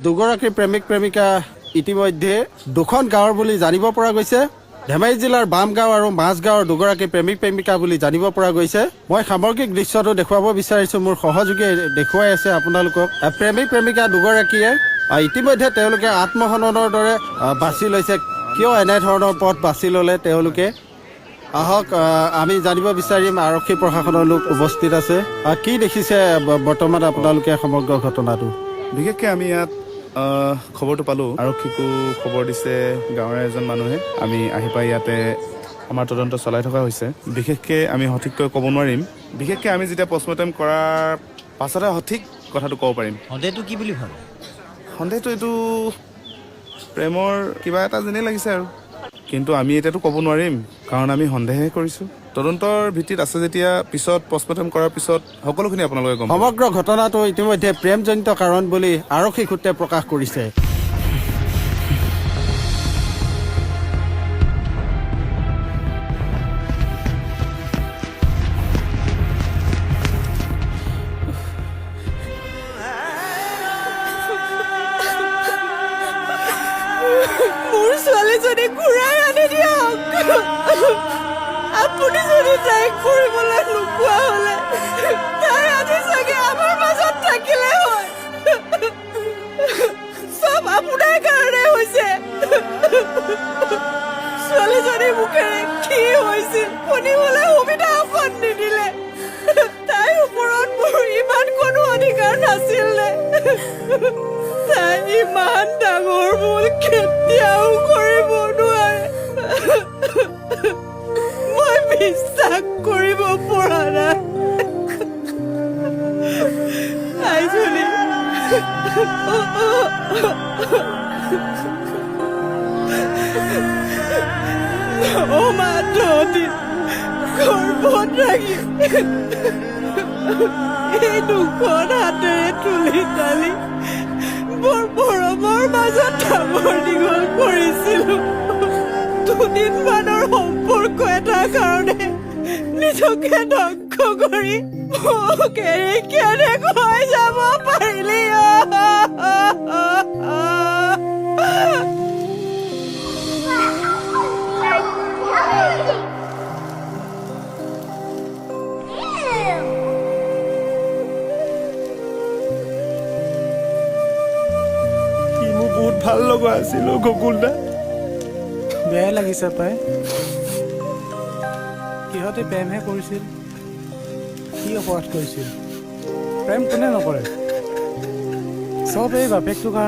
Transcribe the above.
দুগৰাকী প্ৰেমিক প্ৰেমিকা ইতিমধ্যে দুখন গাঁৱৰ বুলি জানিব পৰা গৈছে। ধেমাজি জিলাৰ বামগাঁও আৰু মাজগাঁৱৰ দুগৰাকী প্ৰেমিক প্ৰেমিকা বুলি জানিব পৰা গৈছে। মই সামগ্ৰিক দৃশ্যটো দেখুৱাব বিচাৰিছোঁ, মোৰ সহযোগী দেখুৱাই আছে আপোনালোকক। প্ৰেমিক প্ৰেমিকা দুগৰাকীয়ে ইতিমধ্যে তেওঁলোকে আত্মসন্মানৰ দৰে বাছি লৈছে। কিয় এনেধৰণৰ পথ বাছি ল'লে তেওঁলোকে? আহক আমি জানিব বিচাৰিম। আৰক্ষী প্ৰশাসনৰ লোক উপস্থিত আছে। কি দেখিছে বৰ্তমান আপোনালোকে সমগ্ৰ ঘটনাটো? বিশেষকৈ আমি ইয়াত খবৰটো পালোঁ, আৰক্ষীকো খবৰ দিছে গাঁৱৰে এজন মানুহে। আমি আহি পাই ইয়াতে আমাৰ তদন্ত চলাই থকা হৈছে। বিশেষকৈ আমি সঠিককৈ ক'ব নোৱাৰিম। বিশেষকৈ আমি যেতিয়া পষ্টমৰ্টেম কৰাৰ পাছতহে সঠিক কথাটো ক'ব পাৰিম। সন্দেহটো কি বুলি ভাবে? সন্দেহটো এইটো প্ৰেমৰ কিবা এটা যেনেই লাগিছে আৰু, কিন্তু আমি এতিয়াতো ক'ব নোৱাৰিম কাৰণ আমি সন্দেহে কৰিছোঁ। তদন্তৰ ভিত্তিত আছে যেতিয়া পিছত পষ্টমৰ্টেম কৰাৰ পিছত সকলোখিনি আপোনালোকে গম পাব। সমগ্ৰ ঘটনাটো ইতিমধ্যে প্ৰেমজনিত কাৰণ বুলি আৰক্ষী সূত্ৰে প্ৰকাশ কৰিছে। মোৰ ছোৱালীজনী ঘূৰাই আনি দিয়ক। আপুনি যদি তাইক ফুৰিবলৈ নোপোৱা হলে তাই আজি চাগে আমাৰ মাজত থাকিলে হয়। চব আপোনাৰ কাৰণে হৈছে। ছোৱালীজনীৰ মুখেৰে কি হৈছিল শুনিবলৈ সুবিধা অকণ নিদিলে। তাইৰ ওপৰত মোৰ ইমান কোনো অধিকাৰ নাছিল নে? তাই ইমান ডাঙৰ ভুল কেতিয়াও কৰিব নোৱাৰে। মই বিশ্বাস কৰিব পৰা নাই। আইজনী অমাতদিন গৰ্ভত ৰাখি এই দুখন হাতেৰে তুলি তালি বৰ মৰমৰ মাজত ডাঙৰ দীঘল কৰিছিলো। দুদিনমানৰ সম্পৰ্ক এটাৰ কাৰণে নিজকে ধ্বংস কৰি মোক এৰি কেনেকৈ যাব পাৰিলি? মোৰ বহুত ভাল লগা আছিল গকুল দা। বেয়া লাগিছে পাই। সিহঁতে প্ৰেমহে কৰিছিল। কি অপৰাধ কৰিছিল? প্ৰেম কোনে নকৰে? চব এই বাপেকটোৰ কাৰণে।